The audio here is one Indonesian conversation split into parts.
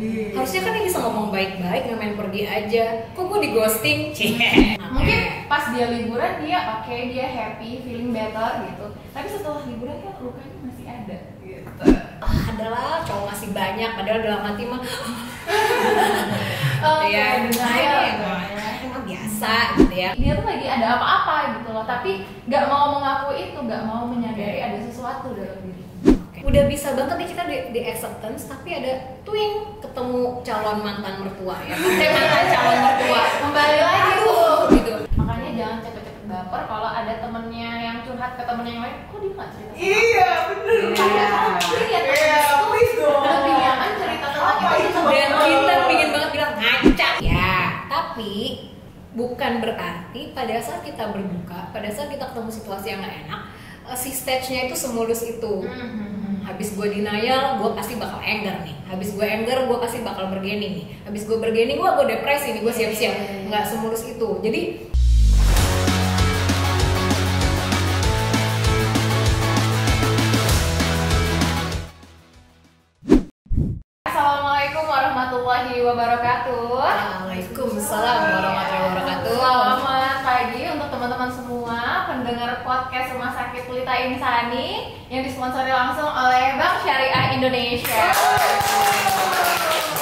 Harusnya kan dia bisa ngomong baik-baik, nggak main pergi aja. Kok gue di ghosting? Mungkin pas dia liburan dia oke, dia happy, feeling better gitu. Tapi setelah liburan kan lukanya masih ada gitu. Adalah cowok masih banyak, padahal dalam hati mah Ya, emang biasa gitu ya. Dia tuh lagi ada apa-apa gitu loh, tapi nggak mau mengaku itu, nggak mau menyadari ada sesuatu dalam diri. Udah bisa banget nih kita di acceptance, tapi ada twing ketemu calon mantan mertua ya. Mantan calon mertua Kembali lagi tuh gitu. Makanya jangan cepet-cepet baper kalau ada temennya yang curhat ke temennya yang lain, kok dia nggak cerita sama Iya, bener. Please dong. lebih nyaman cerita tentang itu Dan kita pingin banget bilang ngaca ya, tapi bukan berarti pada saat kita berduka, pada saat kita ketemu situasi yang gak enak, si stage-nya itu semulus itu. Habis gue denial, gue pasti bakal anger nih. Habis gue anger, gue pasti bakal bergening nih. Habis gue bergening, gue depresi nih, gue siap-siap. Nggak semulus itu. Jadi Assalamualaikum warahmatullahi wabarakatuh. Waalaikumsalam warahmatullahi wabarakatuh. Selamat pagi untuk teman-teman semua pendengar podcast Rumah Sakit Pelita Insani yang disponsori langsung oleh Bank Syariah Indonesia.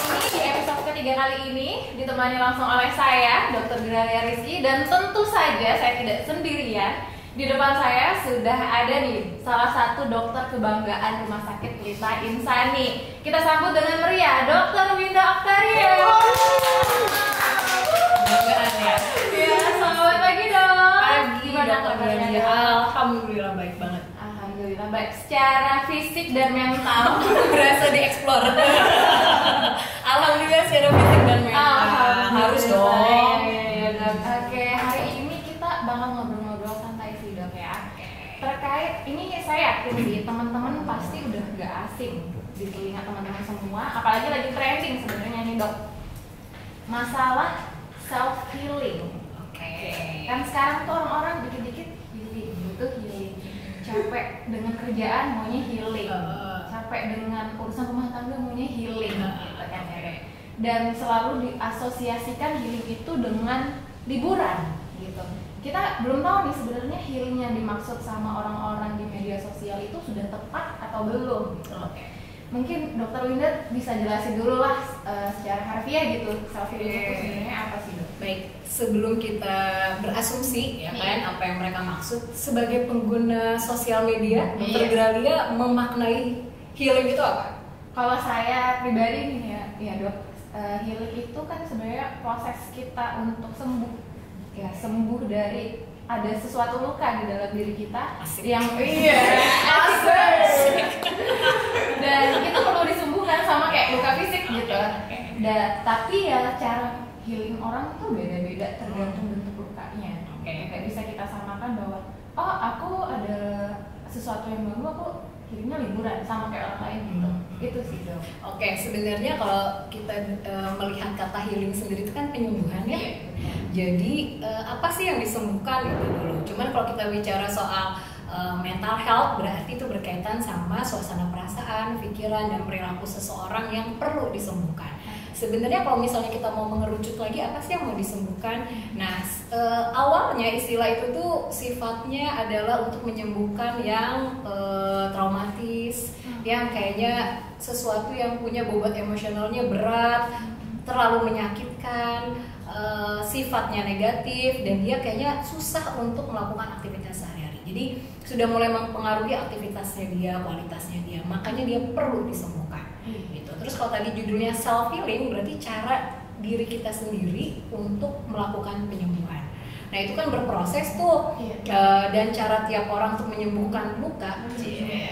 Ini di episode ketiga kali ini ditemani langsung oleh saya, Dr. Gralia Rizky, dan tentu saja saya tidak sendirian. Di depan saya sudah ada nih salah satu dokter kebanggaan Rumah Sakit Pelita Insani. Kita sambut dengan meriah Dr. Winda Octaria. Banggaan ya. Ya, selamat pagi dok. Pagi, Gimana kabarnya? Gralia? Alhamdulillah baik banget. Alhamdulillah baik. Secara fisik dan mental Berasa dieksplor. Alhamdulillah secara fisik dan mental. Harus dong. Ya, dok. Oke, hari ini kita bakal ngobrol-ngobrol santai sih dok ya. Terkait ini saya yakin sih teman-teman pasti udah gak asing di telinga teman-teman semua, apalagi lagi trending sebenarnya nih dok. Masalah self healing. Kan sekarang tuh orang-orang dikit-dikit healing, butuh healing. Capek dengan kerjaan maunya healing. Capek dengan urusan rumah tangga maunya healing gitu kan ya. Dan selalu diasosiasikan healing itu dengan liburan gitu. Kita belum tahu nih sebenarnya healing yang dimaksud sama orang-orang di media sosial itu sudah tepat atau belum gitu. Mungkin Dokter Winda bisa jelasin dulu lah secara harfiah gitu self healing itu sebenarnya apa sih dok? Baik, sebelum kita berasumsi ya kan apa yang mereka maksud, sebagai pengguna sosial media, Dokter Gralia memaknai healing itu apa? Kalau saya pribadi nih ya dok, healing itu kan sebenarnya proses kita untuk sembuh, ya sembuh dari ada sesuatu luka di dalam diri kita. Asik. Yang Asik. dan itu perlu disembuhkan sama kayak luka fisik gitu. Tapi ya cara healing orang tuh beda-beda tergantung bentuk lukanya. Kayak bisa kita samakan bahwa oh aku ada sesuatu yang baru, aku healingnya liburan sama kayak orang lain gitu. Itu sih dok. Oke, sebenarnya kalau kita melihat kata healing sendiri itu kan penyembuhan ya. Jadi apa sih yang disembuhkan itu dulu. Cuman kalau kita bicara soal mental health berarti itu berkaitan sama suasana perasaan, pikiran dan perilaku seseorang yang perlu disembuhkan. Sebenarnya kalau misalnya kita mau mengerucut lagi apa sih yang mau disembuhkan? Nah, awalnya istilah itu tuh sifatnya adalah untuk menyembuhkan yang traumatis, yang kayaknya sesuatu yang punya bobot emosionalnya berat, terlalu menyakitkan, sifatnya negatif, dan dia kayaknya susah untuk melakukan aktivitas sehari-hari. Jadi sudah mulai mempengaruhi aktivitasnya dia, kualitasnya dia, makanya dia perlu disembuhkan. Gitu. Terus kalau tadi judulnya self healing berarti cara diri kita sendiri untuk melakukan penyembuhan. Nah itu kan berproses tuh, dan cara tiap orang untuk menyembuhkan luka.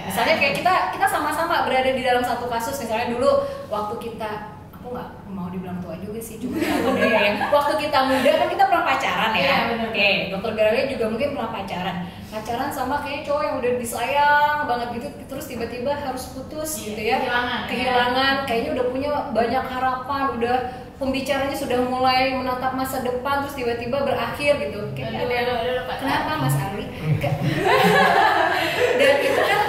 Misalnya kayak kita sama-sama berada di dalam satu kasus, misalnya dulu waktu kita, aku nggak mau dibilang tua juga sih, cuma ya. Waktu kita muda kan kita pernah pacaran ya. Oke, Dokter Gralia juga mungkin pernah pacaran sama kayak cowok yang udah disayang banget gitu, terus tiba-tiba harus putus gitu ya. Kehilangan, kayaknya udah punya banyak harapan, udah pembicaranya sudah mulai menatap masa depan, terus tiba-tiba berakhir gitu. Kenapa Mas Ali? Dan itu kan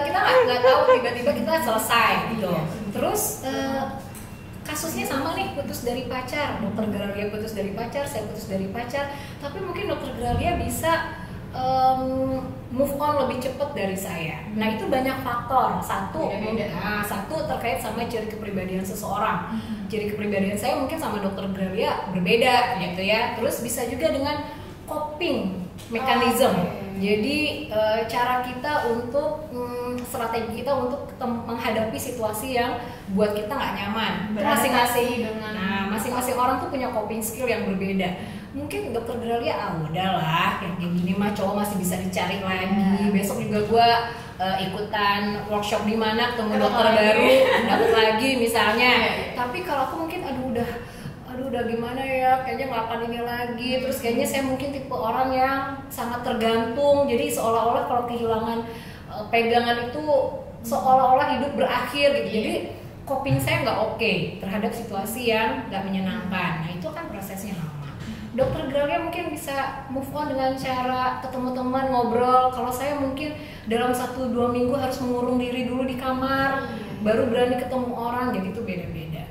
kita nggak tahu, tiba-tiba kita selesai gitu. Terus kasusnya sama nih, putus dari pacar, dokter Gralia putus dari pacar, saya putus dari pacar, tapi mungkin dokter Gralia bisa move on lebih cepat dari saya. Nah itu banyak faktor. Satu terkait sama ciri kepribadian seseorang. Ciri kepribadian saya mungkin sama dokter Gralia berbeda gitu ya. Terus bisa juga dengan coping mechanism. Jadi cara kita untuk strategi kita untuk menghadapi situasi yang buat kita nggak nyaman. Masing-masing orang tuh punya coping skill yang berbeda. Mungkin dokter Gralia udahlah yang kayak gini mah cowok masih bisa dicari lagi. Besok juga gue ikutan workshop di mana ketemu dokter baru dapat lagi misalnya. Tapi kalau aku mungkin udah gimana ya, kayaknya nggak akan ini lagi. Terus kayaknya saya mungkin tipe orang yang sangat tergantung. Jadi seolah-olah kalau kehilangan pegangan itu seolah-olah hidup berakhir gitu. Jadi coping saya nggak oke terhadap situasi yang nggak menyenangkan. Nah itu kan prosesnya lama. Dokter Gralia mungkin bisa move on dengan cara ketemu teman, ngobrol. Kalau saya mungkin dalam 1-2 minggu harus mengurung diri dulu di kamar, baru berani ketemu orang. Jadi itu beda-beda.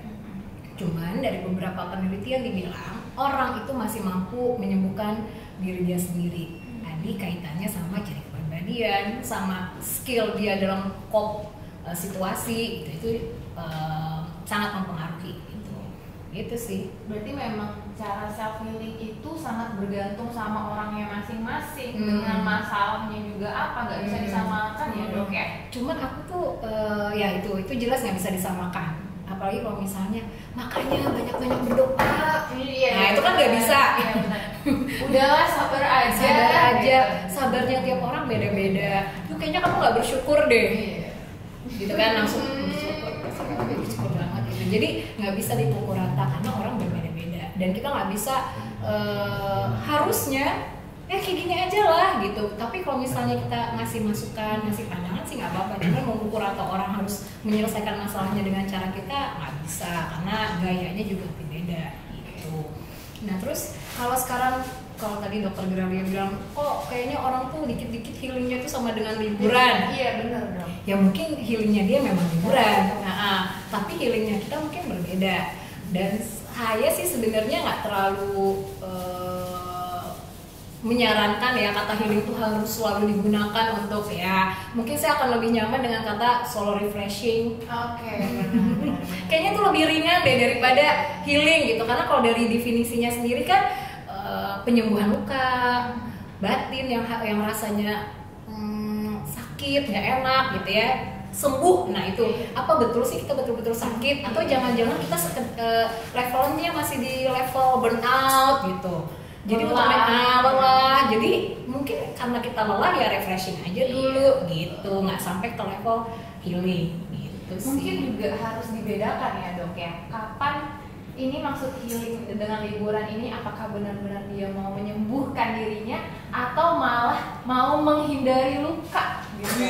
Cuman dari beberapa penelitian dibilang orang itu masih mampu menyembuhkan diri dia sendiri. Tadi kaitannya sama ciri kepribadian, sama skill dia dalam situasi itu sangat mempengaruhi. Gitu sih. Berarti memang cara self healing itu sangat bergantung sama orangnya masing-masing, dengan masalahnya juga apa, nggak bisa disamakan ya dok ya. Cuman aku tuh ya itu jelas nggak bisa disamakan. Apalagi kalau misalnya makanya banyak-banyak berdoa. Nah itu kan nggak bisa. Udahlah sabar aja. Sabarnya tiap orang beda-beda. Tuh kayaknya kamu nggak bersyukur deh. Gitu kan langsung bersyukur banget gitu. Jadi nggak bisa dipukul rata karena orang berbeda-beda dan kita nggak bisa harusnya kayak gini aja lah gitu. Tapi kalau misalnya kita ngasih masukan, ngasih pandangan sih nggak apa-apa. Cuman memukul rata orang harus menyelesaikan masalahnya dengan cara kita nggak bisa karena gayanya juga berbeda gitu. Nah terus kalau tadi dokter Gralia bilang kok kayaknya orang tuh dikit-dikit healingnya tuh sama dengan liburan. Iya benar dong. Ya mungkin healingnya dia memang liburan. Tapi healingnya kita mungkin berbeda. Dan saya sih sebenarnya nggak terlalu menyarankan ya kata healing itu harus selalu digunakan untuk ya. Mungkin saya akan lebih nyaman dengan kata solo refreshing. Kayaknya tuh lebih ringan deh daripada healing gitu. Karena kalau dari definisinya sendiri kan penyembuhan luka batin yang rasanya sakit nggak enak gitu ya sembuh. Nah itu apa betul sih kita betul-betul sakit atau jangan-jangan kita levelnya masih di level burnout gitu. Jadi lelah. Jadi mungkin karena kita lelah ya refreshing aja dulu gitu, nggak sampai ke level healing gitu sih. Mungkin juga harus dibedakan ya dok ya. Kapan ini maksud healing dengan liburan ini, apakah benar-benar dia mau menyembuhkan dirinya atau malah mau menghindari luka gitu.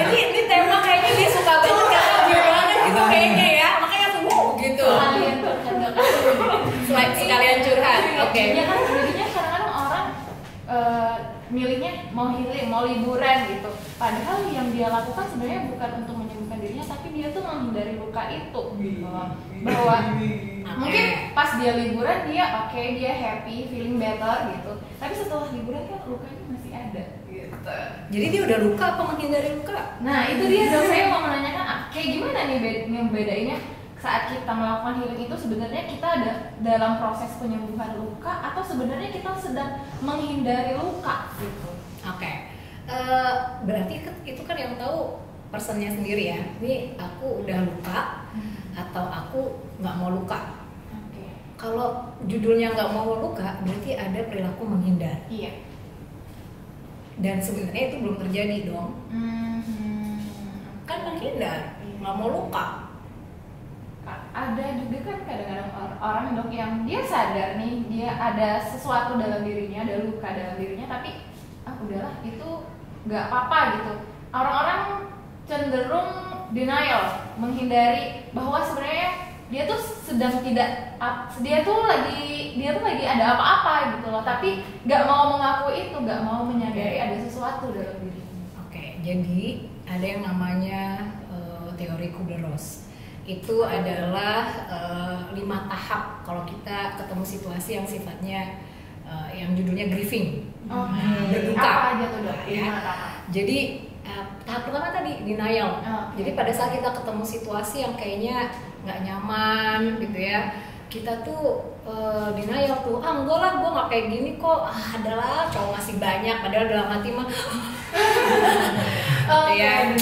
Ini tema kayaknya dia suka banget karena gimana gitu kayaknya ya. Makanya langsung gitu. Sekalian curhat. Oke. Ya kan jadinya kadang-kadang orang milihnya mau healing, mau liburan gitu. Padahal yang dia lakukan sebenarnya bukan untuk menyembuhkan dirinya, tapi dia tuh menghindari luka itu. Bahwa mungkin pas dia liburan dia dia happy, feeling better gitu. Tapi setelah liburan kan lukanya masih ada gitu. Jadi dia udah luka apa menghindari luka? Nah itu dia dok, saya mau menanyakan kayak gimana nih bedainnya saat kita melakukan healing itu sebenarnya kita ada dalam proses penyembuhan luka atau sebenarnya kita sedang menghindari luka gitu. Oke. Berarti itu kan yang tahu personnya sendiri ya. Ini aku udah luka atau aku nggak mau luka. Kalau judulnya nggak mau luka, berarti ada perilaku menghindar. Iya. Dan sebenarnya itu belum terjadi dong. Kan menghindar, nggak mau luka. Ada juga kan kadang-kadang orang dok yang dia sadar nih dia ada sesuatu dalam dirinya, ada luka dalam dirinya, tapi udahlah itu nggak apa-apa gitu. Orang-orang cenderung denial, menghindari bahwa sebenarnya dia tuh sedang dia tuh lagi ada apa-apa gitu loh, tapi nggak mau mengaku itu, nggak mau menyadari ada sesuatu dalam dirinya. Oke, jadi ada yang namanya teori teori Kubler-Ross. Itu adalah 5 tahap kalau kita ketemu situasi yang sifatnya yang judulnya grieving, berduka. Apa aja tuh, Dok? Ya. Jadi tahap pertama tadi denial. Jadi pada saat kita ketemu situasi yang kayaknya nggak nyaman gitu ya, kita tuh denial tuh, enggak lah, gue nggak kayak gini kok, adalah cowok masih banyak, padahal dalam hati mah ya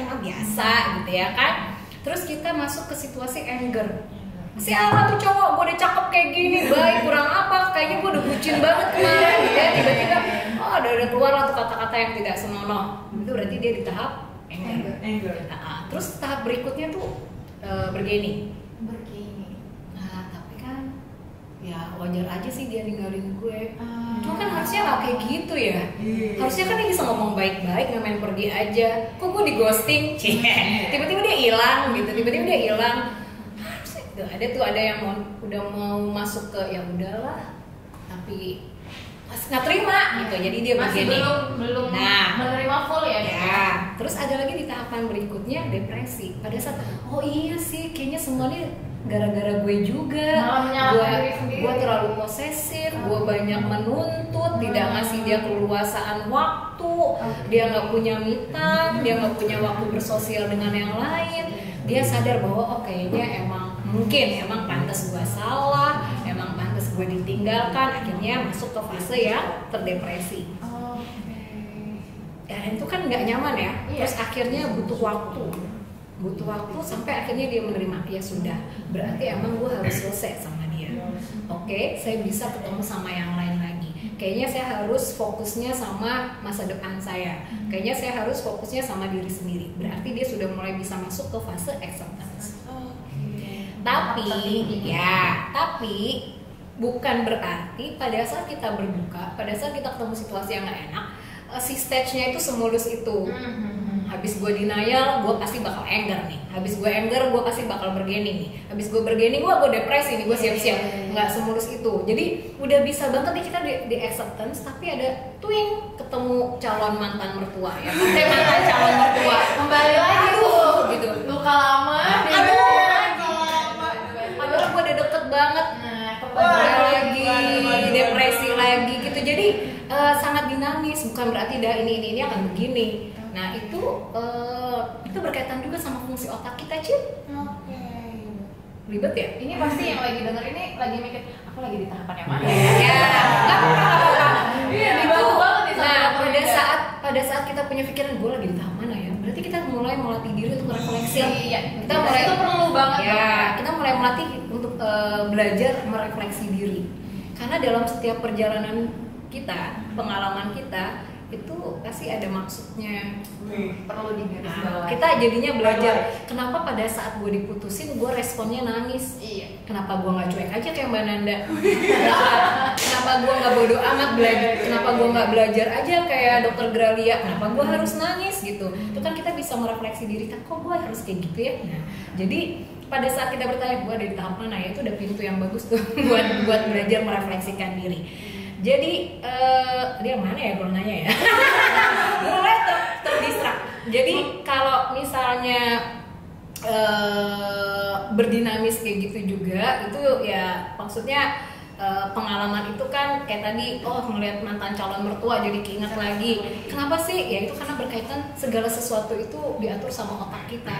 emang biasa gitu ya kan. Terus kita masuk ke situasi anger. Si Allah tuh cowok, gue udah cakep kayak gini, baik, kurang apa, kayaknya gue udah bucin banget kemarin gitu ya. Tiba-tiba, udah keluar lah tuh kata-kata yang tidak senonoh. Itu berarti dia di tahap anger. Terus tahap berikutnya tuh bergaining. Nah, tapi kan ya wajar aja sih dia ninggalin gue. Cuma kan harusnya gak kayak gitu ya. Harusnya kan dia bisa ngomong baik-baik, gak main pergi aja. Kok gue di ghosting? Tiba-tiba dia hilang gitu, ada yang udah mau masuk ke ya udahlah, tapi masih nggak terima gitu, jadi dia masih belum menerima full ya. Terus ada lagi di tahapan berikutnya depresi. Pada saat iya sih kayaknya semuanya gara-gara gue juga, gue terlalu posesif, gue banyak menuntut, tidak ngasih dia keleluasaan waktu, dia nggak punya me time, dia nggak punya waktu bersosial dengan yang lain. Dia sadar bahwa kayaknya mungkin pantas gue salah, emang pantas gue ditinggalkan, akhirnya masuk ke fase yang terdepresi. Dan itu kan nggak nyaman ya. Terus akhirnya butuh waktu sampai akhirnya dia menerima, ya sudah, berarti emang gue harus selesai sama dia. Oke, saya bisa ketemu sama yang lain lagi. Kayaknya saya harus fokusnya sama masa depan saya. Kayaknya saya harus fokusnya sama diri sendiri. Berarti dia sudah mulai bisa masuk ke fase acceptance. Tapi bukan berarti pada saat kita berduka, pada saat kita ketemu situasi yang gak enak, si stage-nya itu semulus itu. Habis gue denial, gue pasti bakal anger nih. Habis gue anger, gue pasti bakal bergaining nih. Habis gue bergaining, gue depresi nih, gue siap-siap. Nggak semulus itu. Jadi udah bisa banget nih kita di acceptance, tapi ada twing ketemu calon mantan mertua ya. Mantan calon mertua. Kembali lagi tuh, gitu. Luka lama. Padahal gue udah deket banget. Kembali lagi, depresi lagi gitu. Jadi sangat dinamis. Bukan berarti ini akan begini. Nah itu berkaitan juga sama fungsi otak kita, Cip. Ribet ya? Ini pasti yang lagi denger ini lagi mikir, aku lagi di tahapan yang mana? Pada saat kita punya pikiran gue lagi di tahap mana ya? Berarti kita mulai melatih diri untuk refleksi. Kita mulai itu perlu banget. Kita mulai melatih untuk belajar merefleksi diri. Karena dalam setiap perjalanan kita, pengalaman kita itu pasti ada maksudnya, perlu digarisbawahi. Kita jadinya belajar kenapa pada saat gue diputusin gue responnya nangis. Kenapa gue nggak cuek aja kayak Mbak Nanda? Kenapa gue nggak bodoh amat belajar? Kenapa gue nggak belajar aja kayak Dokter Gralia? Kenapa gue harus nangis gitu? Itu kan kita bisa merefleksi diri kan, kok gue harus kayak gitu ya? Nah, jadi pada saat kita bertanya gue ada di tahap mana ya, itu udah pintu yang bagus tuh buat belajar merefleksikan diri. Jadi dia mana ya kalau nanya ya? Mulai terdistrak. Jadi kalau misalnya berdinamis kayak gitu juga, itu ya maksudnya pengalaman itu kan kayak tadi, ngelihat mantan calon mertua jadi keinget lagi. Kenapa sih? Ya itu karena berkaitan segala sesuatu itu diatur sama otak kita.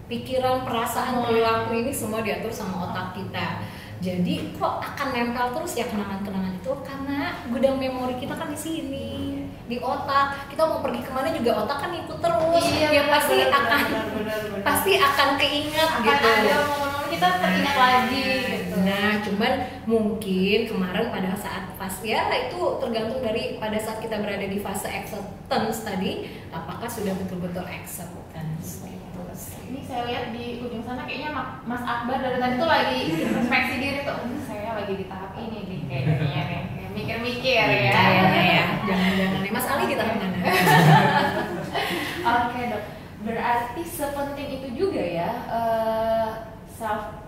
Pikiran, perasaan, perilaku ini semua diatur sama otak kita. Jadi kok akan nempel terus ya kenangan-kenangan itu, karena gudang memori kita kan di sini, di otak. Kita mau pergi kemana juga otak kan ikut terus. Pasti akan keinget gitu. Ada momen kita teringat lagi gitu. Nah, cuman mungkin kemarin pada saat itu tergantung dari pada saat kita berada di fase acceptance tadi, apakah sudah betul-betul acceptance. Ini saya lihat di ujung sana kayaknya Mas Akbar dari tadi tuh lagi introspeksi diri tuh. Saya lagi di tahap ini nih kayaknya nih. Mikir-mikir ya. Jangan-jangan nih Mas Ali di tahap mana? Oke, Dok. Berarti sepenting itu juga ya self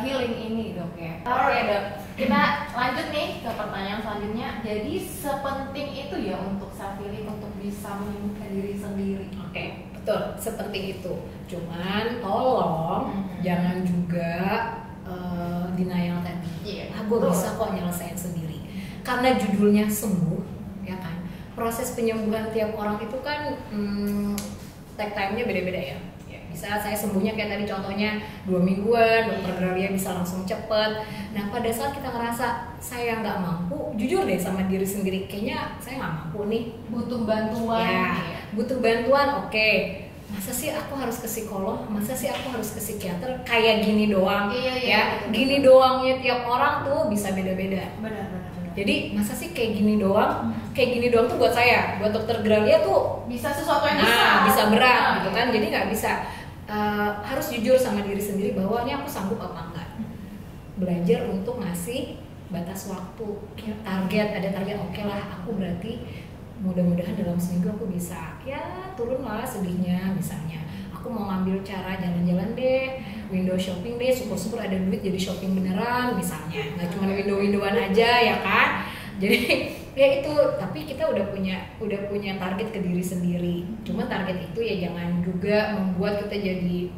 healing ini, Dok ya. Oke, Dok. Kita lanjut nih ke pertanyaan selanjutnya. Jadi sepenting itu ya untuk self healing, untuk bisa menyembuhkan diri sendiri. Oke, betul, seperti itu. Cuman tolong jangan juga denial tadi. Iya. Gue bisa kok nyelesain sendiri. Karena judulnya sembuh, ya kan. Proses penyembuhan tiap orang itu kan take time-nya beda-beda ya. Bisa saya sembuhnya kayak tadi contohnya 2 mingguan, dokter Gralia bisa langsung cepet. Nah pada saat kita ngerasa saya nggak mampu, jujur deh sama diri sendiri, kayaknya saya nggak mampu nih, Butuh bantuan. ya butuh bantuan. Oke, masa sih aku harus ke psikolog, masa sih aku harus ke psikiater, kayak gini doang. Ya gini doangnya tiap orang tuh bisa beda-beda. Benar. Jadi masa sih kayak gini doang? Kayak gini doang tuh buat saya, buat dokter Gralia tuh Bisa sesuatu yang besar. bisa berat gitu kan. Jadi nggak bisa. Harus jujur sama diri sendiri bahwa ini aku sanggup apa enggak. Belajar untuk ngasih batas waktu, target, ada target, oke lah aku berarti mudah-mudahan dalam seminggu aku bisa ya turun lah sedihnya, misalnya aku mau ngambil cara jalan-jalan deh, window shopping deh, syukur-syukur ada duit jadi shopping beneran misalnya, nggak cuma window-windowan aja ya kan. Jadi ya itu, tapi kita udah punya target ke diri sendiri. Cuma target itu ya jangan juga membuat kita jadi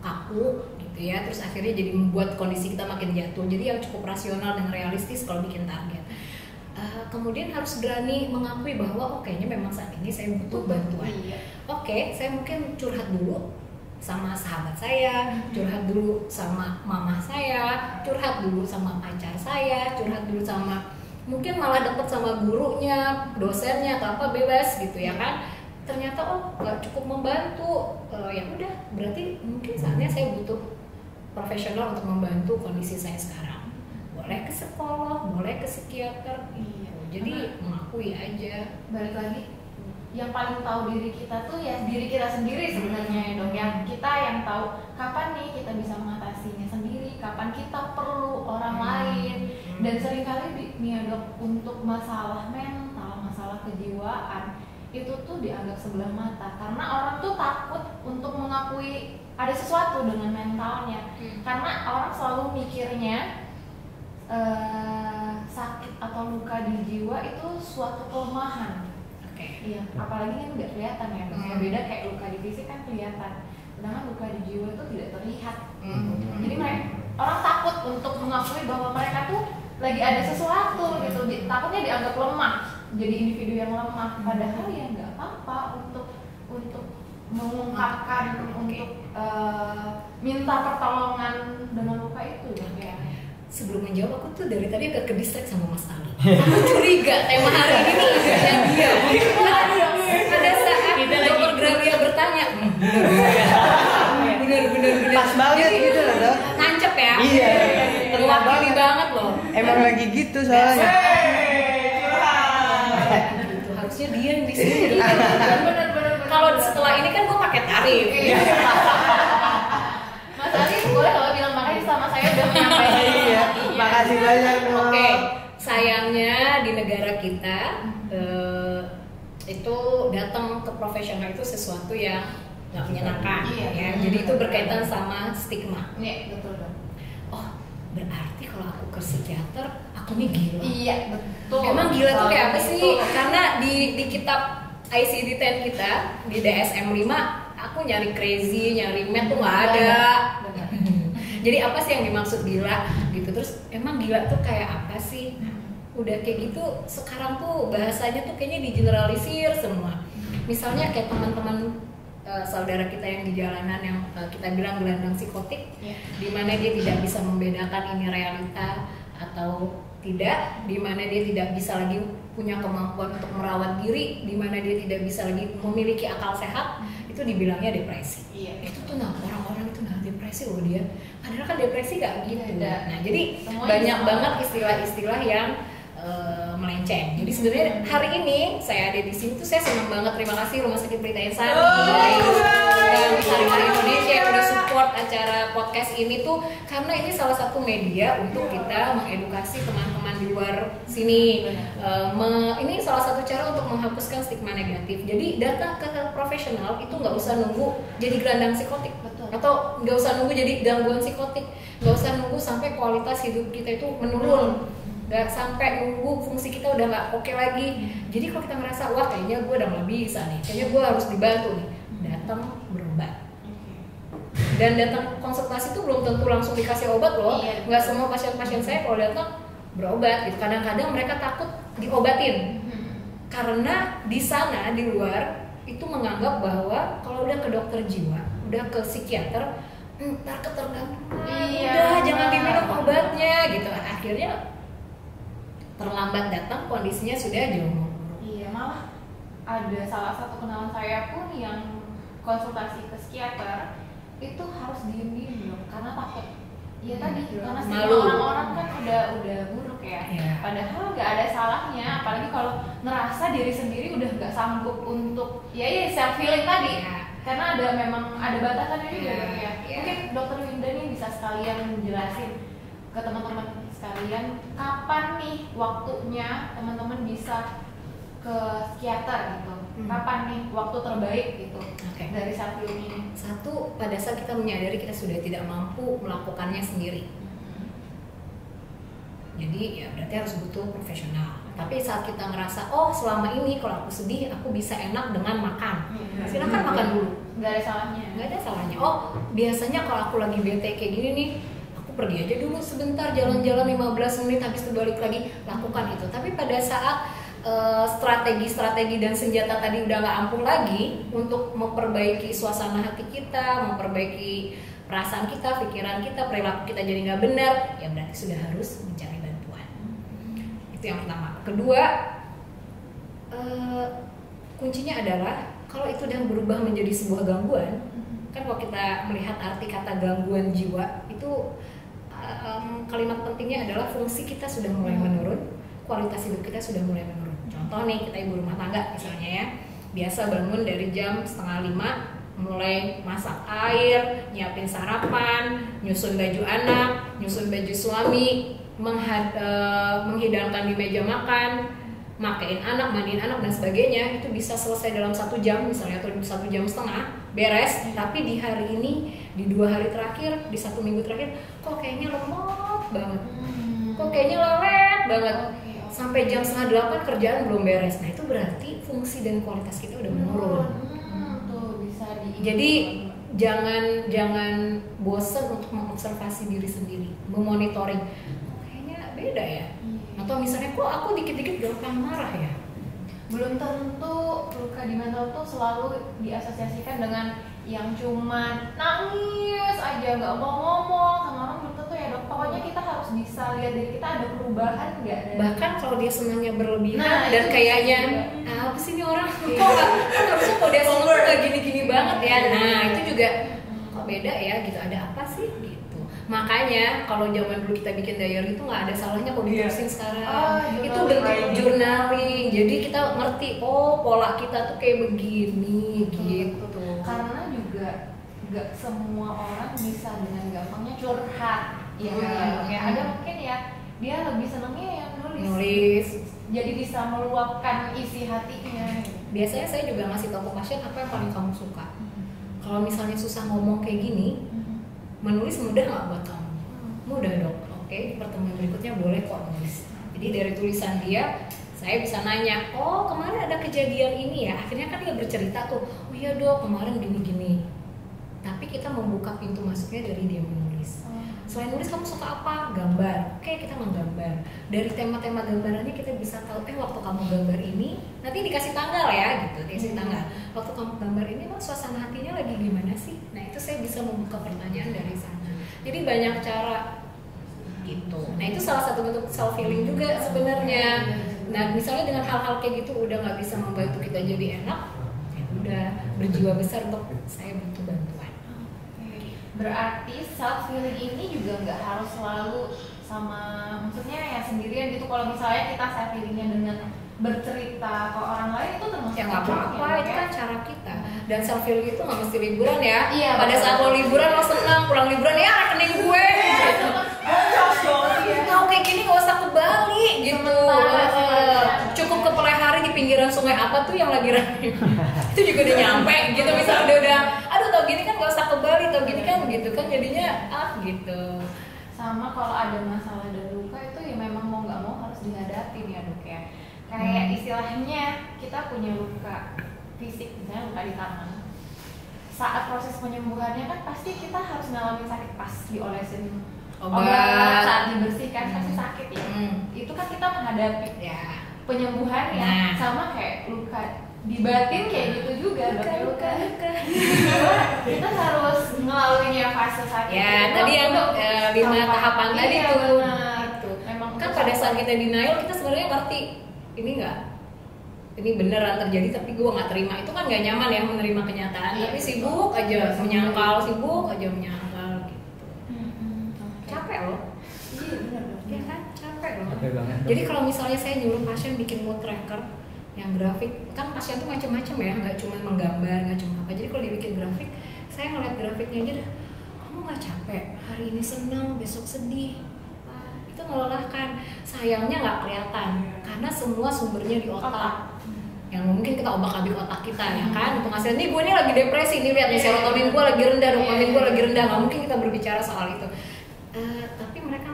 kaku gitu ya, terus akhirnya jadi membuat kondisi kita makin jatuh. Jadi yang cukup rasional dan realistis kalau bikin target. Kemudian harus berani mengakui bahwa kayaknya memang saat ini saya butuh bantuan. Oke, saya mungkin curhat dulu sama sahabat saya, curhat dulu sama mama saya, curhat dulu sama pacar saya, curhat dulu sama mungkin malah deket sama gurunya, dosennya atau apa, bebas gitu ya kan. Ternyata nggak cukup membantu, ya udah berarti mungkin saatnya saya butuh profesional untuk membantu kondisi saya sekarang. Boleh ke psikolog, boleh ke psikiater. Jadi mengakui aja. Balik lagi, yang paling tahu diri kita tuh ya diri kita sendiri sebenarnya ya dok. Yang kita yang tahu kapan nih kita bisa mengatasinya sendiri, kapan kita perlu orang lain. Dan seringkali nih ya dok, untuk masalah mental, masalah kejiwaan itu tuh dianggap sebelah mata karena orang tuh takut untuk mengakui ada sesuatu dengan mentalnya. Karena orang selalu mikirnya sakit atau luka di jiwa itu suatu kelemahan. Iya, apalagi kan nggak kelihatan ya. Beda kayak luka di fisik kan kelihatan, sedangkan luka di jiwa itu tidak terlihat. Jadi orang takut untuk mengakui bahwa mereka tuh lagi ada sesuatu gitu, takutnya dianggap lemah, jadi individu yang lemah. Padahal ya nggak apa-apa untuk mengungkapkan, untuk minta pertolongan dengan luka itu ya. Sebelum menjawab, aku tuh dari tadi agak ke-distract sama Mas Ali. Aku curiga tema hari ini dia. Pada saat dokter Gralia bertanya, bener. Pas banget gitu loh dok. Nancep ya? Iya. Terwakili banget loh. Emang lagi gitu soalnya. Gitu, harusnya dia yang di sini. Kalau setelah ini kan gue pakai tarif. Mas Ali boleh kalau bilang makasih sama saya udah menyampaikan. Iya. Makasih banyak dok. Oke, sayangnya di negara kita itu datang ke profesional itu sesuatu yang nggak menyenangkan. Ya. Jadi itu berkaitan sama stigma. Iya, betul dong. Oh, berarti kalau aku ke psikiater, aku nih gila. Iya, betul. Emang gila tuh kayak apa sih? Karena di kitab ICD-10 kita di DSM-5 aku nyari crazy, nyari mad tuh nggak ada. Jadi apa sih yang dimaksud gila gitu? Terus emang gila tuh kayak apa sih? Udah kayak gitu sekarang tuh bahasanya tuh kayaknya digeneralisir semua. Misalnya kayak teman-teman saudara kita yang di jalanan yang kita bilang gelandang psikotik, di mana dia tidak bisa membedakan ini realita atau tidak, di mana dia tidak bisa lagi punya kemampuan untuk merawat diri, di mana dia tidak bisa lagi memiliki akal sehat, itu dibilangnya depresi. Itu tuh orang-orang itu depresi loh dia. Padahal kan depresi gak gitu. Nah jadi banyak banget istilah-istilah yang melenceng. Jadi sebenarnya hari ini saya ada di sini tuh saya senang banget. Terima kasih Rumah Sakit Pelita Insan Hari-Hari Indonesia yang udah support acara podcast ini tuh, karena ini salah satu media untuk kita mengedukasi teman-teman di luar sini. Ini salah satu cara untuk menghapuskan stigma negatif. Jadi datang ke profesional itu nggak usah nunggu jadi gelandang psikotik. Betul. Atau nggak usah nunggu jadi gangguan psikotik, nggak usah nunggu sampai kualitas hidup kita itu menurun, nggak sampai nunggu fungsi kita udah nggak oke lagi. Jadi kalau kita merasa wah kayaknya gue udah nggak bisa nih, kayaknya gue harus dibantu nih, datang berobat. Dan datang konsultasi itu belum tentu langsung dikasih obat loh. Iya. Nggak semua pasien-pasien saya kalau datang berobat gitu. Kadang-kadang mereka takut diobatin karena di sana di luar itu menganggap bahwa kalau udah ke dokter jiwa, udah ke psikiater, ntar ketergantungan, udah jangan diminum obatnya gitu. Akhirnya terlambat datang kondisinya sudah jauh memburuk. Iya, malah ada salah satu kenalan saya pun yang konsultasi ke psikiater itu harus diem-diem dong karena takut. Iya tadi karena stigma Malu. orang-orang kan udah buruk ya. Iya. Padahal nggak ada salahnya, apalagi kalau ngerasa diri sendiri udah nggak sanggup untuk self healing tadi. Iya. Karena memang ada batasannya juga Iya, dok ya. iya. Mungkin dokter Winda nih bisa sekalian menjelasin ke teman-teman sekalian kapan nih waktunya teman-teman bisa ke psikiater gitu. Kapan nih waktu terbaik gitu Oke. dari self healing ini? Satu, pada saat kita menyadari kita sudah tidak mampu melakukannya sendiri. Jadi ya berarti harus butuh profesional. Tapi saat kita ngerasa, oh selama ini kalau aku sedih, aku bisa enak dengan makan. Silakan makan dulu. Nggak ada salahnya. Nggak ada salahnya. Oh biasanya kalau aku lagi bete kayak gini nih, aku pergi aja dulu sebentar jalan-jalan 15 menit habis itu balik lagi, lakukan itu. Tapi pada saat strategi dan senjata tadi udah nggak ampuh lagi untuk memperbaiki suasana hati kita, memperbaiki perasaan kita, pikiran kita, perilaku kita jadi nggak benar, ya berarti sudah harus mencari bantuan. Itu yang pertama. Kedua, kuncinya adalah kalau itu udah berubah menjadi sebuah gangguan, kan kalau kita melihat arti kata gangguan jiwa itu kalimat pentingnya adalah fungsi kita sudah mulai menurun, kualitas hidup kita sudah mulai menurun. Contoh nih, kita ibu rumah tangga misalnya ya, biasa bangun dari jam 4:30 mulai masak air, nyiapin sarapan, nyusun baju anak, nyusun baju suami, menghidangkan di meja makan, makein anak, mandiin anak dan sebagainya, itu bisa selesai dalam 1 jam misalnya atau 1,5 jam beres. Tapi di hari ini, di 2 hari terakhir, di 1 minggu terakhir, kok kayaknya lemot banget, kok kayaknya lelet banget, sampai jam 7:30 kerjaan belum beres. Nah itu berarti fungsi dan kualitas kita udah menurun. Tuh bisa Jadi jangan bosan untuk mengobservasi diri sendiri, memonitoring. Kayaknya beda ya. Atau misalnya kok aku dikit-dikit gampang marah ya. belum tentu luka di mental tuh selalu diasosiasikan dengan yang cuma nangis aja nggak mau ngomong sama orang. Belum tentu ya dok, pokoknya kita harus bisa lihat diri kita ada perubahan nggak dari Bahkan kalau dia senangnya berlebihan Nah, dan itu kayaknya juga. apa sih ini orang kok harusnya kalau dia senang tuh nggak gini-gini banget ya. Nah itu juga kok beda ya gitu, ada apa sih gitu. Makanya kalau zaman dulu kita bikin diary itu nggak ada salahnya kalau ditulisin sekarang. Itu bentuk journaling. Jadi kita ngerti oh pola kita tuh kayak begini gitu. Karena juga nggak semua orang bisa dengan gampangnya curhat. Ya, ya ada mungkin ya dia lebih senangnya yang Nulis. Jadi bisa meluapkan isi hatinya. Biasanya saya juga ngasih tahu ke pasien apa yang paling kamu suka. Kalau misalnya susah ngomong kayak gini, menulis mudah nggak buat kamu? Mudah dok. Oke, pertemuan berikutnya boleh kok nulis. Jadi dari tulisan dia, saya bisa nanya, oh kemarin ada kejadian ini ya. Akhirnya kan dia bercerita tuh, oh iya dok kemarin gini-gini. Tapi kita membuka pintu masuknya dari dia menulis. Selain nulis kamu suka apa? Gambar. Oke, kita menggambar. Dari tema-tema gambarannya kita bisa tahu, waktu kamu gambar ini, nanti dikasih tanggal ya, gitu, dikasih tanggal. Waktu kamu gambar ini, emang suasana hatinya lagi gimana sih? Nah itu saya bisa membuka pertanyaan dari sana. Jadi banyak cara gitu. Nah itu salah satu bentuk self healing juga sebenarnya. Nah misalnya dengan hal-hal kayak gitu udah nggak bisa membantu kita jadi enak, ya udah berjiwa besar untuk saya butuh bantuan. Berarti self healing ini juga nggak harus selalu sama, maksudnya ya sendirian gitu. Kalau misalnya kita self healingnya dengan bercerita ke orang lain itu termasuk Ya nggak apa-apa, ya, itu kan cara kita. Dan self healing itu nggak mesti liburan ya. Iya, Pada betul. saat lo liburan lo senang, pulang liburan ya rekening gue. Tahu kayak gini nggak usah ke Bali gitu. Cukup ke Pelehari di pinggiran sungai apa tuh yang lagi rame. Itu juga udah nyampe gitu. Misalnya udah aduh tau gini kan nggak usah ke Bali, tau gini kan gitu kan jadinya gitu. Sama kalau ada masalah dan luka itu ya memang mau nggak mau harus dihadapin ya dok ya. Kayak istilahnya kita punya luka fisik, misalnya luka di tangan. Saat proses penyembuhannya kan pasti kita harus ngalamin sakit pas diolesin obat, saat dibersihkan pasti sakit ya. Itu kan kita menghadapi Ya. penyembuhannya. Nah. Sama kayak luka di batin kayak gitu juga dok. Luka. Kita harus ngelaluinnya fase sakit. Ya, itu tadi yang untuk 5 tahapan tadi iya, tuh. benar. Gitu. Memang Kan untuk pada saat sampai- kita denial kita sebenarnya ngerti ini enggak, ini beneran terjadi tapi gue nggak terima. Itu kan nggak nyaman ya menerima kenyataan. Iya, Tapi sibuk aja menyangkal, sibuk aja menyangkal gitu. Capek loh, Iya benar dok. ya kan? Capek loh. Capek banget. Jadi kalau misalnya saya nyuruh pasien bikin mood tracker yang grafik, kan pasien tuh macam-macam ya, nggak cuma menggambar, nggak cuma apa. Jadi kalau dibikin grafik, saya ngeliat grafiknya aja dah, kamu nggak capek? Hari ini senang, besok sedih. Itu melelahkan. Sayangnya nggak kelihatan, karena semua sumbernya di otak. Yang mungkin kita obak-abik otak kita ya kan, untuk ngasih nih gue nih lagi depresi, nih lihat nih serotonin gue lagi rendah, dopamin gue lagi rendah. Nggak mungkin kita berbicara soal itu. Tapi mereka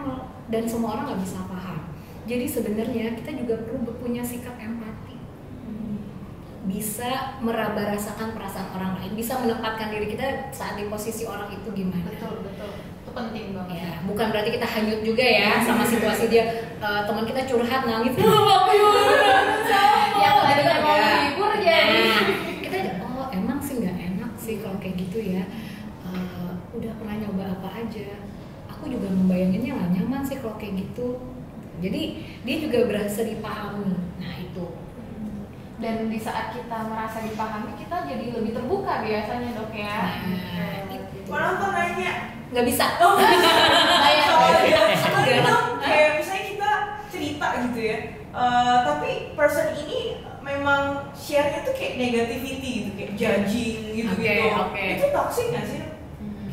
dan semua orang nggak bisa paham. Jadi sebenarnya kita juga perlu punya sikap empati, bisa meraba rasakan perasaan orang lain, bisa menempatkan diri kita saat di posisi orang itu gimana. Betul itu penting banget. Ya, bukan berarti kita hanyut juga ya sama situasi dia. Teman kita curhat nangis, Yang tadinya mau Ya. libur jadi. Nah, kita emang sih nggak enak sih kalau kayak gitu ya. Udah pernah nyoba apa aja, aku juga membayanginnya nggak nyaman sih kalau kayak gitu. Jadi dia juga berasa dipahami. Nah itu. Dan di saat kita merasa dipahami, kita jadi lebih terbuka biasanya dok ya. Nah, itu. Orang tuh nanya, Nggak bisa. Kayak soalnya kayak misalnya kita cerita gitu ya, tapi person ini memang share-nya tuh kayak negativity gitu, kayak judging gitu-gitu. Oke. Itu toxic nggak sih?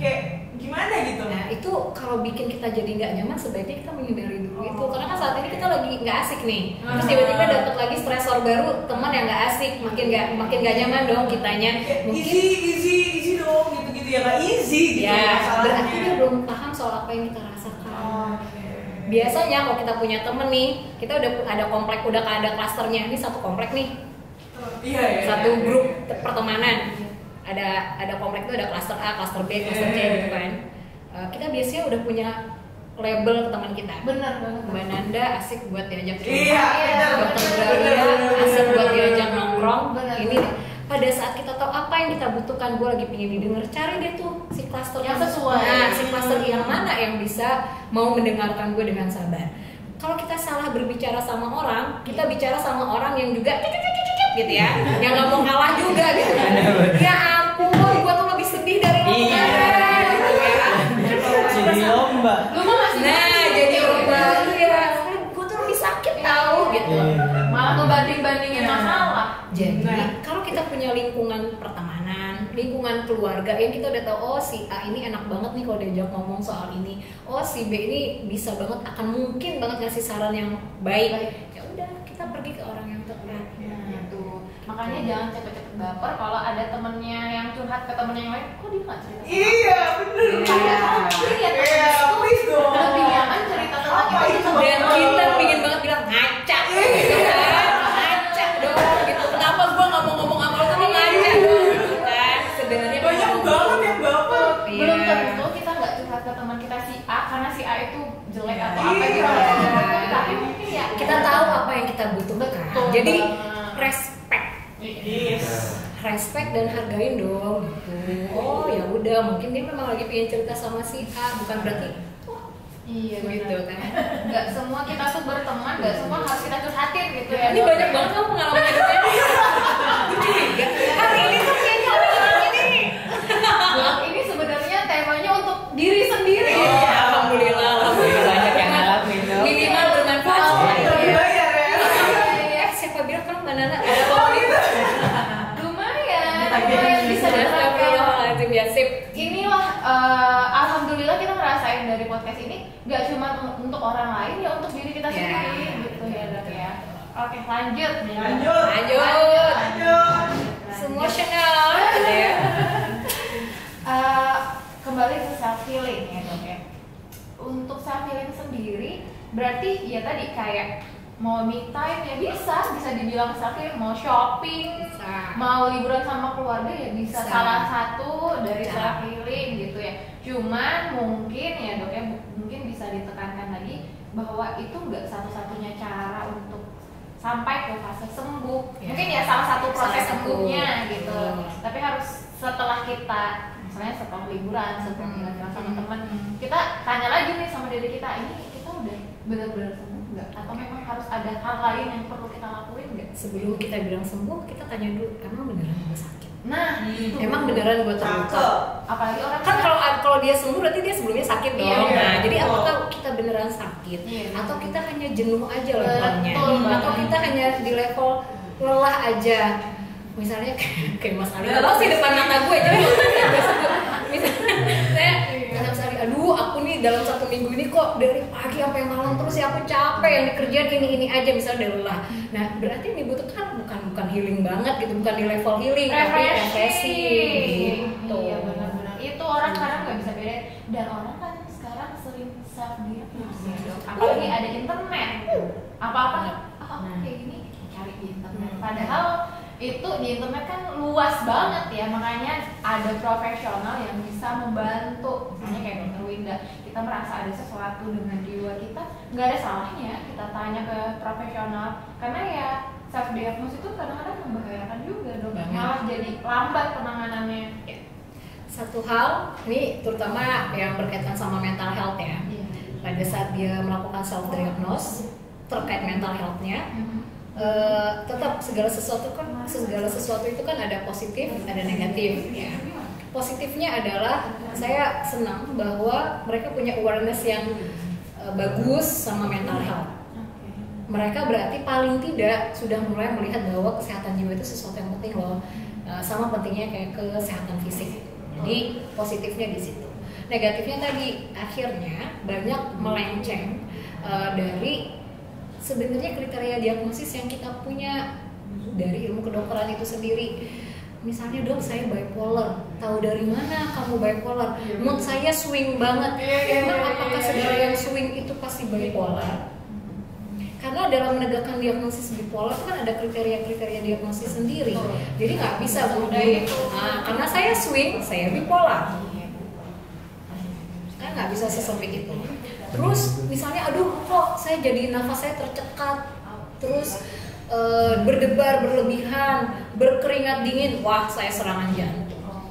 Kayak gimana gitu? Nah itu kalau bikin kita jadi nggak nyaman, sebaiknya kita menghindari dulu itu. Karena kan saat ini kita lagi nggak asik nih, terus tiba-tiba dapat lagi stresor baru, teman yang nggak asik, makin nggak nyaman dong kitanya. Kayak Mungkin easy dong gitu-gitu ya, nggak easy gitu ya masalahnya. berarti dia belum paham soal apa yang kita rasakan. Biasanya kalau kita punya temen nih, kita udah ada komplek, udah ada klasternya. Ini satu komplek nih, Iya. satu grup pertemanan. Ada komplek itu ada klaster A, klaster B, klaster C gitu kan. Kita biasanya udah punya label teman kita. benar banget. Mbak Nanda asik buat diajak Iya, benar, Dokter benar, Gralia benar, asik benar, buat benar. diajak nongkrong. Benar, Ini benar. pada saat kita tahu apa yang kita butuhkan, gue lagi pengen didengar, cari deh tuh si klaster Yang sesuai. Nah, si klaster yang mana yang bisa mau mendengarkan gue dengan sabar. Kalau kita salah berbicara sama orang, kita bicara sama orang yang juga gitu ya, yang nggak mau kalah juga gitu kan. Ya ampun, gue tuh lebih sedih dari lo Iya. kemarin, gitu ya. Jadi lomba. Lu mah masih Nah, jadi lomba ya. Gue tuh lebih sakit tahu gitu. malah ngebanding-bandingin masalah. Jadi Nah. kalau kita punya lingkungan pertemanan, lingkungan keluarga yang kita udah tahu, oh si A ini enak banget nih kalau diajak ngomong soal ini, oh si B ini bisa banget, akan mungkin banget ngasih saran yang baik. Ya udah, kita pergi ke orang yang tepat. Nah, itu. Makanya jangan cepet-cepet baper kalau ada temennya yang curhat ke temennya yang lain, kok dia nggak cerita? Iya, bener. Padahal dia Iya, please dong. lebih nyaman cerita tentang Apa itu? Dan kita pingin banget bilang ngaca, gitu kan? Ngaca dong, gitu. Kenapa gua nggak mau ngomong sama lo tapi ngaca dong, gitu kan? Sebenarnya Banyak banget yang baper. Iya. Belum tentu kita nggak curhat ke teman kita si A karena si A itu jelek atau apa Iya. gitu. Tapi mungkin ya kita tahu apa yang kita butuhkan. Betul. Jadi respect. Yes. Respect dan hargain dong gitu. Oh ya udah, mungkin dia memang lagi pengen cerita sama si A, bukan berarti Iya gitu gitu kan. Nggak semua kita tuh berteman, nggak semua harus kita curhatin gitu ya. Ini banyak banget kamu pengalaman hidupnya. Gue curiga. Hari ini tuh kayaknya orang ini. Blog ini sebenarnya temanya untuk diri sendiri. Oh, alhamdulillah, alhamdulillah banyak yang ngalamin dong. minimal bermanfaat. Terbayar ya. Siapa bilang kan Mbak Nana ada kalau itu? Lumayan, Ditagih. lumayan bisa Astagfirullahaladzim ya, sip. Inilah alhamdulillah kita ngerasain dari podcast ini nggak cuma untuk orang lain ya, untuk diri kita sendiri gitu ya Dok ya. Oke, lanjut. Semua channel gitu ya. Kembali ke self healing ya Dok ya. Untuk self healing sendiri berarti ya tadi kayak mau me time ya bisa dibilang self healing, mau shopping, mau liburan sama keluarga ya bisa salah satu dari self healing gitu ya. Cuman mungkin ya Dok ya, mungkin bisa ditekankan lagi bahwa itu nggak satu-satunya cara untuk sampai ke fase sembuh. Mungkin ya salah satu proses sembuhnya gitu. Tapi harus setelah kita misalnya setelah liburan, setelah jalan-jalan sama teman, kita tanya lagi nih sama diri kita, ini kita udah benar-benar sembuh nggak? Atau memang harus ada hal lain yang perlu kita lakuin nggak? Sebelum kita bilang sembuh, kita tanya dulu, emang beneran gue sakit? Nah, emang beneran gue terluka? Apalagi orang kan kalau dia sembuh berarti dia sebelumnya sakit dong. Iya, nah, jadi apakah kita beneran sakit atau kita hanya jenuh aja levelnya? Atau kita hanya di level lelah aja? Misalnya kayak Mas Ali, tahu sih depan mata gue, jadi misalnya saya Mas Ali, aduh aku nih dalam 1 minggu ini kok dari pagi sampai malam terus ya aku capek yang dikerjain ini aja, misalnya udah lelah. Nah berarti yang dibutuhkan bukan healing banget gitu, bukan di level healing, tapi refreshing gitu. Iya benar-benar. Itu orang kadang nggak bisa beda, dan orang kan sekarang sering self diagnose ya Dok. Apalagi ada internet, apa-apa kayak gini cari di internet. Padahal itu di internet kan luas banget ya, makanya ada profesional yang bisa membantu. Misalnya kayak Dr. Winda, kita merasa ada sesuatu dengan jiwa kita, nggak ada salahnya kita tanya ke profesional, karena ya self diagnosis itu kadang-kadang membahayakan juga Dok, malah jadi lambat penanganannya. Satu hal, ini terutama yang berkaitan sama mental health ya, pada saat dia melakukan self diagnose terkait mental healthnya, tetap segala sesuatu itu kan ada positif, ada negatif ya. Positifnya adalah saya senang bahwa mereka punya awareness yang bagus sama mental health. Mereka berarti paling tidak sudah mulai melihat bahwa kesehatan jiwa itu sesuatu yang penting loh, sama pentingnya kayak kesehatan fisik. Jadi positifnya di situ. Negatifnya tadi akhirnya banyak melenceng dari sebenarnya kriteria diagnosis yang kita punya dari ilmu kedokteran itu sendiri. Misalnya dok saya bipolar, tahu dari mana kamu bipolar? Mood saya swing banget. Emang apakah segala yang swing itu pasti bipolar? Karena dalam menegakkan diagnosis bipolar kan ada kriteria-kriteria diagnosis sendiri. Jadi nggak bisa mudah itu. Nah, karena saya swing, saya bipolar. Saya nggak bisa sesempit itu. Terus misalnya aduh kok saya jadi nafas saya tercekat, terus berdebar berlebihan, berkeringat dingin, wah saya serangan jantung.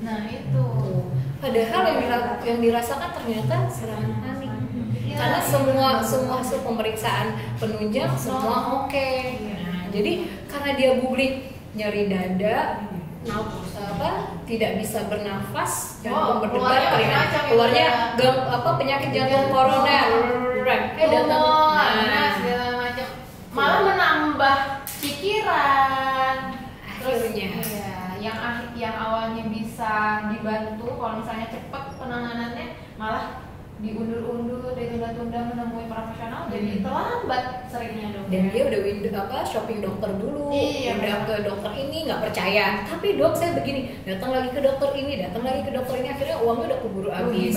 Nah itu. Padahal yang dirasakan ternyata serangan panik. Karena semua hasil pemeriksaan penunjang semua oke. Nah, jadi karena dia bublik, nyeri dada, tidak bisa bernafas, jantung berdebar, keluarnya penyakit jantung koroner, segala macam, malah menambah pikiran. Akhirnya, yang awalnya bisa dibantu kalau misalnya cepat penanganannya, malah diundur-undur, ditunda-tunda menemui profesional, jadi terlambat seringnya dok. Dan dia udah shopping dokter dulu, udah ke dokter ini nggak percaya, tapi dok saya begini, datang lagi ke dokter ini, akhirnya uangnya udah keburu habis.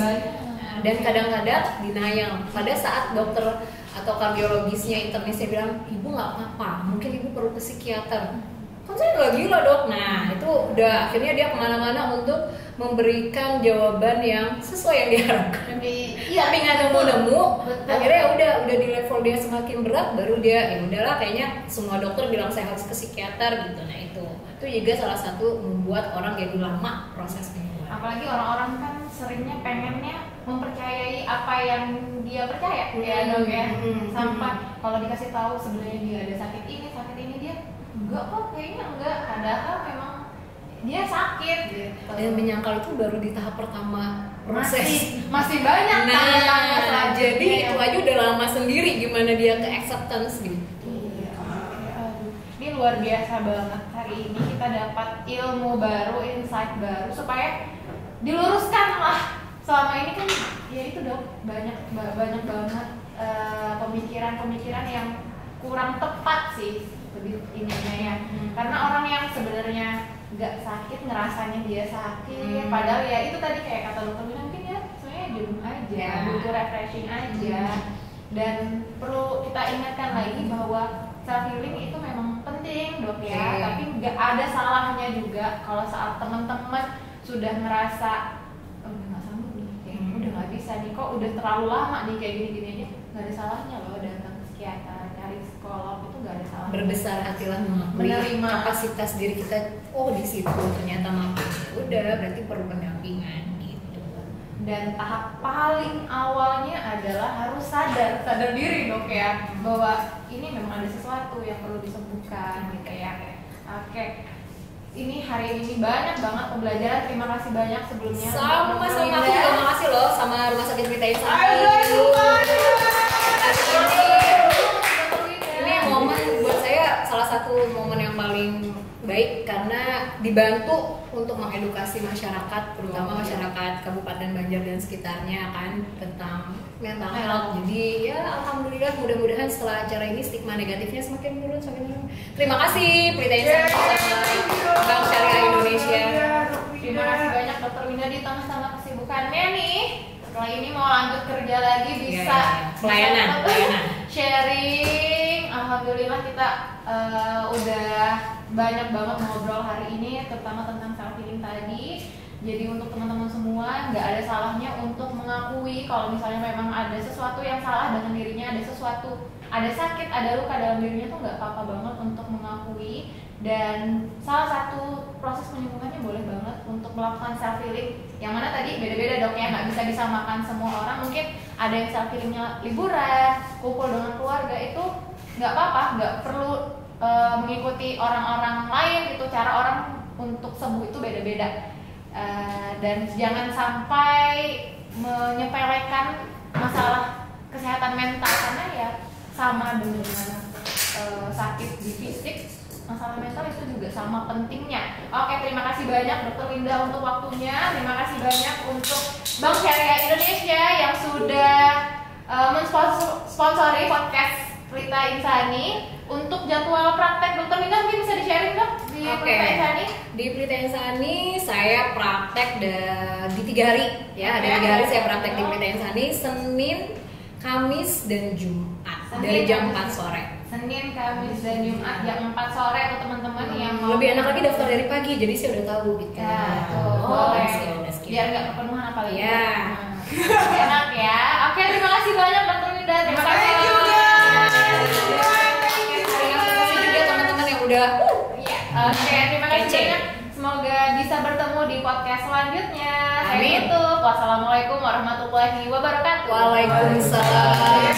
Dan kadang-kadang denial pada saat dokter atau kardiologisnya, internisnya bilang ibu nggak apa-apa, mungkin ibu perlu ke psikiater. Kan saya nggak gila dok. Nah itu udah akhirnya dia kemana-mana untuk memberikan jawaban yang sesuai yang diharapkan. Tapi nggak nemu-nemu. Akhirnya udah di level dia semakin berat, baru dia ya udahlah kayaknya semua dokter bilang saya harus ke psikiater gitu. Nah itu juga salah satu membuat orang jadi lama proses penyembuhan. Apalagi orang-orang kan seringnya pengennya mempercayai apa yang dia percaya ya dok ya. Sampai kalau dikasih tahu sebenarnya dia ada sakit ini dia enggak kok, kayaknya enggak, padahal memang dia sakit gitu. Dan menyangkal itu baru di tahap pertama proses. Masih banyak tanda-tanda. Jadi itu aja udah lama sendiri gimana dia ke acceptance gitu. Ini luar biasa banget, hari ini kita dapat ilmu baru, insight insight baru supaya diluruskan lah. Selama ini kan ya itu dok, banyak banget pemikiran-pemikiran yang kurang tepat sih lebih ininya ya. Karena orang yang sebenarnya nggak sakit ngerasanya dia sakit, padahal ya itu tadi kayak kata dokter bilang mungkin ya sebenarnya jenuh aja, butuh refreshing aja. Dan perlu kita ingatkan lagi bahwa self healing itu memang penting dok ya, tapi nggak ada salahnya juga kalau saat teman-teman sudah ngerasa udah nggak sanggup nih, udah nggak bisa nih, kok udah terlalu lama nih kayak gini-gini aja, nggak ada salahnya loh datang ke psikiater, cari psikolog, itu nggak ada salahnya. Berbesar hatilah menerima kapasitas diri kita. Oh di situ ternyata mampu. Udah berarti perlu pendampingan gitu. Dan tahap paling awalnya adalah harus sadar diri dok ya, bahwa ini memang ada sesuatu yang perlu disembuhkan gitu ya. Oke, ini hari ini banyak banget pembelajaran. Terima kasih banyak sebelumnya. Sama aku juga makasih loh sama Rumah Sakit Pelita Insani. Ini momen buat saya salah satu momen yang paling baik karena dibantu untuk mengedukasi masyarakat, terutama masyarakat Kabupaten Banjar dan sekitarnya kan tentang mental health. Jadi ya alhamdulillah, mudah-mudahan setelah acara ini stigma negatifnya semakin turun. Terima kasih Pelita Insani sama Bank Syariah Indonesia. Terima kasih banyak Dokter Winda di tengah-tengah kesibukannya nih. Setelah ini mau lanjut kerja lagi bisa pelayanan. Sharing. Alhamdulillah kita udah banyak banget ngobrol hari ini, terutama tentang self healing tadi. Jadi untuk teman-teman semua nggak ada salahnya untuk mengakui kalau misalnya memang ada sesuatu yang salah dengan dirinya, ada sakit, ada luka dalam dirinya, tuh nggak apa-apa banget untuk mengakui. Dan salah satu proses penyembuhannya boleh banget untuk melakukan self healing, yang mana tadi beda-beda dok ya, nggak bisa disamakan semua orang. Mungkin ada yang self healingnya liburan, kumpul dengan keluarga, itu nggak apa-apa, nggak perlu mengikuti orang-orang lain gitu. Cara orang untuk sembuh itu beda-beda. Dan jangan sampai menyepelekan masalah kesehatan mental, karena ya sama dengan sakit di fisik, masalah mental itu juga sama pentingnya. Oke, terima kasih banyak Dokter Winda untuk waktunya. Terima kasih banyak untuk Bank Syariah Indonesia yang sudah mensponsori podcast Pelita Insani. Untuk jadwal praktek Dokter Winda mungkin bisa di-sharing dok di Pelita Insani. Di Pelita Insani saya praktek di 3 hari ya. Ada 3 hari saya praktek di Pelita Insani, Senin, Kamis, dan Jumat dari jam 4 sore. Senin, Kamis, dan Jumat jam 4 sore tuh teman-teman yang mau. Lebih enak lagi daftar dari pagi, jadi saya udah tahu gitu. Ya, boleh. Biar nggak kepenuhan apalagi. Ya. Enak ya. Oke, terima kasih banyak Dokter Winda. Terima kasih juga. Udah. Oke, terima kasih banyak. Semoga bisa bertemu di podcast selanjutnya. Saya tutup. Wassalamualaikum warahmatullahi wabarakatuh. Waalaikumsalam.